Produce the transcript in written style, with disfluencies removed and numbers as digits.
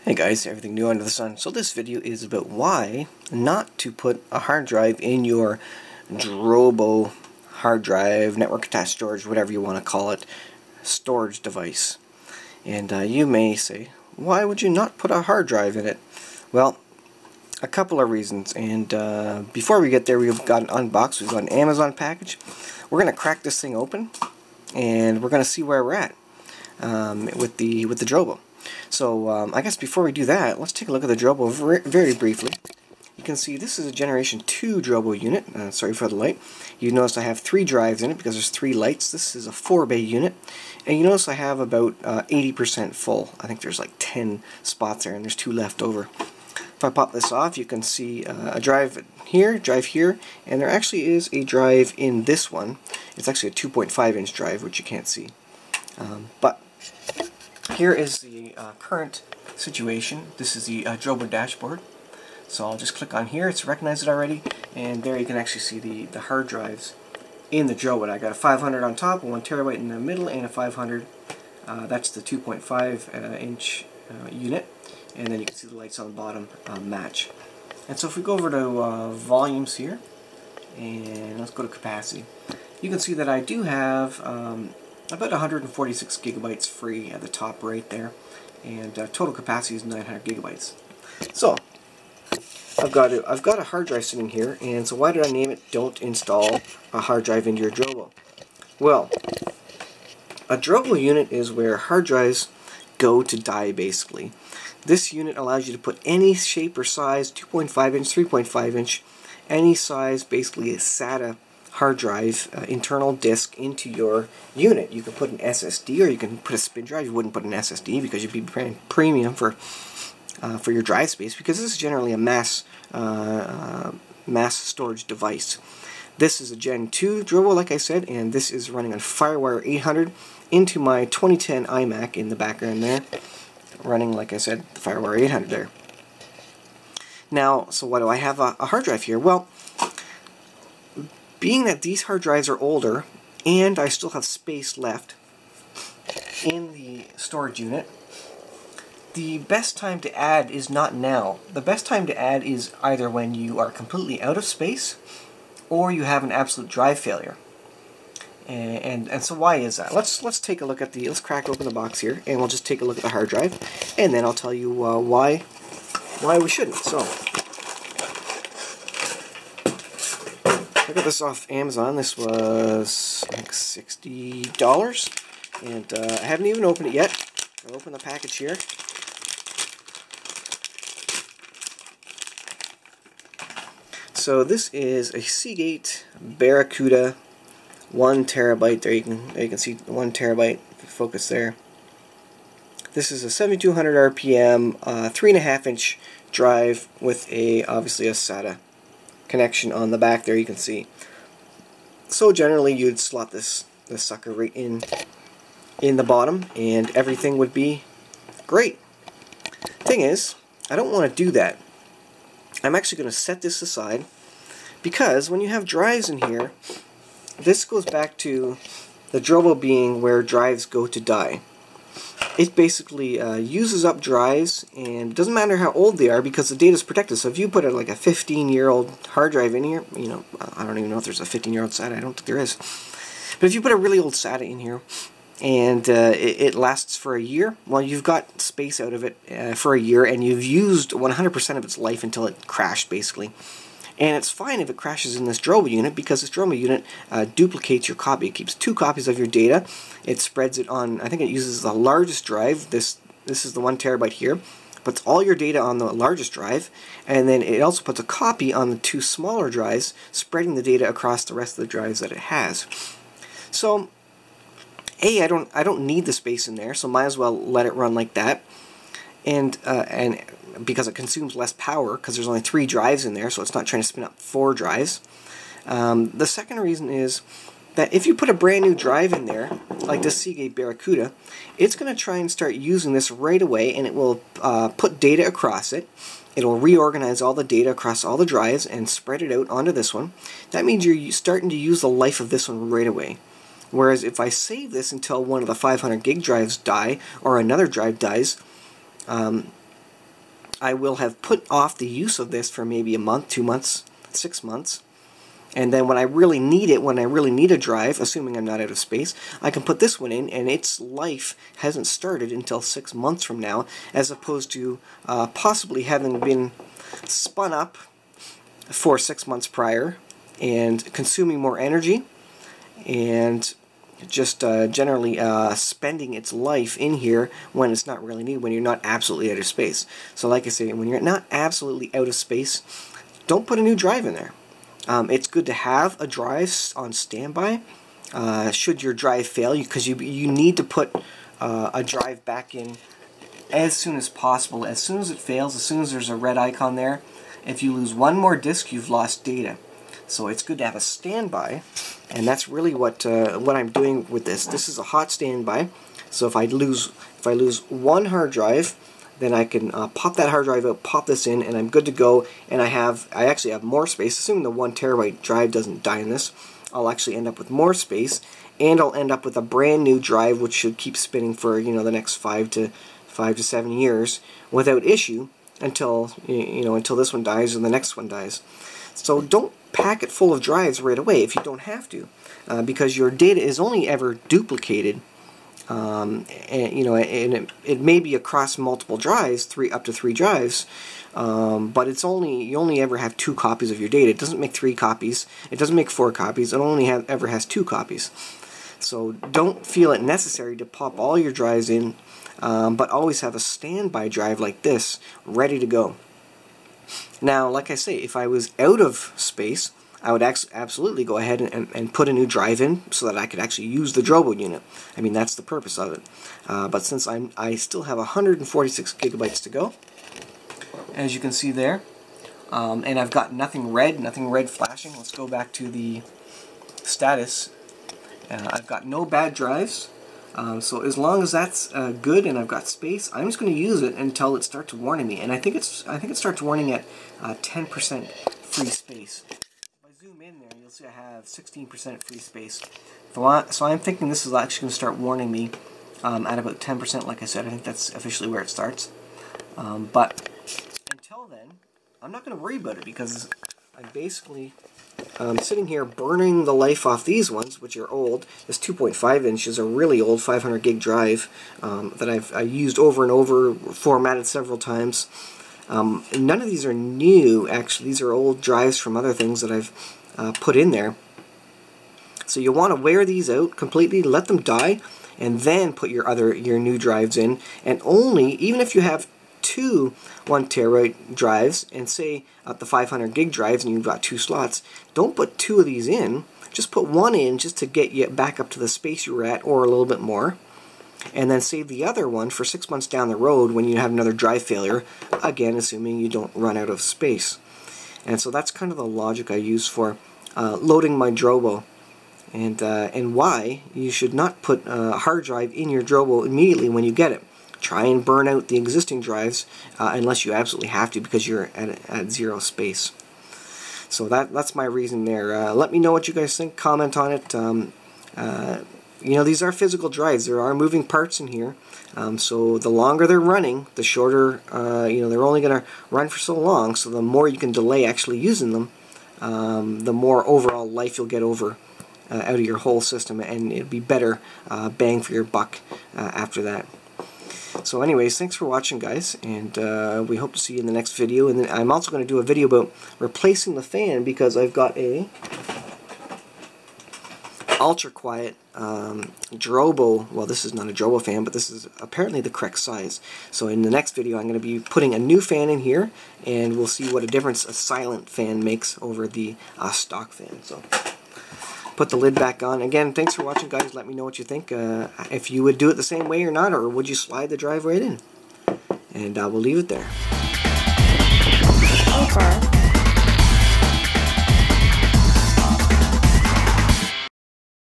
Hey guys, everything new under the sun. So this video is about why not to put a hard drive in your DROBO hard drive, network attached storage, whatever you want to call it, storage device. And you may say, why would you not put a hard drive in it? Well, a couple of reasons. And before we get there, we've got an unbox. We've got an Amazon package. We're going to crack this thing open and we're going to see where we're at with the DROBO. So I guess before we do that, let's take a look at the DROBO very briefly. You can see this is a Generation 2 DROBO unit. Sorry for the light. You notice I have 3 drives in it because there's 3 lights. This is a 4-bay unit. And you notice I have about 80% full. I think there's like 10 spots there and there's 2 left over. If I pop this off, you can see a drive here, and there actually is a drive in this one. It's actually a 2.5-inch drive, which you can't see. But here is the current situation. This is the DROBO dashboard. So I'll just click on here. It's recognized it already, and there you can actually see the hard drives in the DROBO. I got a 500 on top, a 1 terabyte in the middle, and a 500. That's the 2.5-inch unit, and then you can see the lights on the bottom match. And so if we go over to volumes here, and let's go to capacity, you can see that I do have about 146 gigabytes free at the top right there, and total capacity is 900 gigabytes. So I've got a hard drive sitting here, and so why did I name it "Don't install a hard drive into your DROBO"? Well, a DROBO unit is where hard drives go to die, basically. This unit allows you to put any shape or size, 2.5-inch, 3.5-inch, any size, basically a SATA hard drive, internal disk into your unit. You can put an SSD or you can put a spin drive. You wouldn't put an SSD because you'd be paying premium for your drive space, because this is generally a mass storage device. This is a Gen 2 DROBO, like I said, and this is running on FireWire 800 into my 2010 iMac in the background there, running, like I said, the FireWire 800 there. Now, so why do I have a hard drive here? Well, being that these hard drives are older and I still have space left in the storage unit, the best time to add is not now. The best time to add is either when you are completely out of space or you have an absolute drive failure. And so why is that? Let's take a look at let's crack open the box here, and we'll just take a look at the hard drive, and then I'll tell you why we shouldn't. So I got this off Amazon. This was, I think, $60, and I haven't even opened it yet. I'll open the package here. So this is a Seagate Barracuda 1 terabyte. There you can see 1 terabyte. Focus there. This is a 7200 RPM 3.5-inch drive with obviously a SATA connection on the back there. You can see. So generally you'd slot this sucker right in the bottom and everything would be great. Thing is, I don't want to do that. I'm actually going to set this aside, because when you have drives in here, this goes back to the DROBO being where drives go to die. It basically uses up drives, and it doesn't matter how old they are because the data is protected. So if you put like a 15-year-old hard drive in here, you know, I don't even know if there's a 15-year-old SATA. I don't think there is. But if you put a really old SATA in here and it lasts for a year, well, you've got space out of it for a year, and you've used 100% of its life until it crashed, basically. And it's fine if it crashes in this DROBO unit, because this DROBO unit duplicates your copy. It keeps 2 copies of your data. It spreads it on, I think it uses the largest drive. This is the 1 terabyte here. Puts all your data on the largest drive, and then it also puts a copy on the 2 smaller drives, spreading the data across the rest of the drives that it has. So, I don't need the space in there, so might as well let it run like that. And because it consumes less power, because there's only 3 drives in there, so it's not trying to spin up 4 drives. The second reason is that if you put a brand new drive in there, like this Seagate Barracuda, it's going to try and start using this right away, and it will put data across it. It'll reorganize all the data across all the drives and spread it out onto this one. That means you're starting to use the life of this one right away. Whereas if I save this until one of the 500 gig drives die, or another drive dies, I will have put off the use of this for maybe a month, 2 months, 6 months. And then when I really need it, when I really need a drive, assuming I'm not out of space, I can put this one in, and its life hasn't started until 6 months from now, as opposed to possibly having been spun up for 6 months prior and consuming more energy and just generally spending its life in here when it's not really needed, when you're not absolutely out of space. So like I say, when you're not absolutely out of space, don't put a new drive in there. It's good to have a drive on standby should your drive fail, because you need to put a drive back in as soon as possible. As soon as it fails, as soon as there's a red icon there, if you lose one more disk, you've lost data. So it's good to have a standby, and that's really what I'm doing with this. This is a hot standby. So if I lose one hard drive, then I can pop that hard drive out, pop this in, and I'm good to go. And I actually have more space. Assuming the 1 terabyte drive doesn't die in this, I'll actually end up with more space, and I'll end up with a brand new drive which should keep spinning for the next 5 to 7 years without issue until until this one dies or the next one dies. So don't pack it full of drives right away if you don't have to, because your data is only ever duplicated. And it may be across multiple drives, up to 3 drives, but you only ever have 2 copies of your data. It doesn't make 3 copies. It doesn't make 4 copies. It only ever has 2 copies. So don't feel it necessary to pop all your drives in, but always have a standby drive like this ready to go. Now, like I say, if I was out of space, I would absolutely go ahead and put a new drive in so that I could actually use the DROBO unit. I mean, that's the purpose of it. But since I still have 146 gigabytes to go, as you can see there, and I've got nothing red flashing. Let's go back to the status. I've got no bad drives. So as long as that's good and I've got space, I'm just going to use it until it starts warning me. And I think it starts warning at 10% free space. Zoom in there, you'll see I have 16% free space. So I'm thinking this is actually going to start warning me at about 10%. Like I said, I think that's officially where it starts. But until then, I'm not going to worry about it, because I'm basically sitting here burning the life off these ones, which are old. This 2.5 inch is a really old 500 gig drive that I've used over and over, formatted several times. None of these are new, actually. These are old drives from other things that I've put in there. So you want to wear these out completely, let them die, and then put your new drives in. And only, even if you have 2 1 terabyte drives, and say the 500 gig drives, and you've got 2 slots, don't put 2 of these in. Just put 1 in, just to get you back up to the space you were at, or a little bit more. And then save the other one for 6 months down the road when you have another drive failure, again assuming you don't run out of space. And so that's kind of the logic I use for loading my DROBO, and why you should not put a hard drive in your DROBO immediately when you get it. Try and burn out the existing drives unless you absolutely have to, because you're at 0 space. So that's my reason there. Let me know what you guys think. Comment on it. These are physical drives. There are moving parts in here. So the longer they're running, the shorter, they're only going to run for so long. So the more you can delay actually using them, the more overall life you'll get out of your whole system, and it'll be better bang for your buck after that. So anyways, thanks for watching, guys, and we hope to see you in the next video. And then I'm also going to do a video about replacing the fan, because I've got a ultra quiet DROBO. Well, this is not a DROBO fan, but this is apparently the correct size. So in the next video, I'm going to be putting a new fan in here, and we'll see what a difference a silent fan makes over the stock fan. So put the lid back on. Again, thanks for watching, guys. Let me know what you think. If you would do it the same way or not, or would you slide the drive right in? And we'll leave it there. Okay.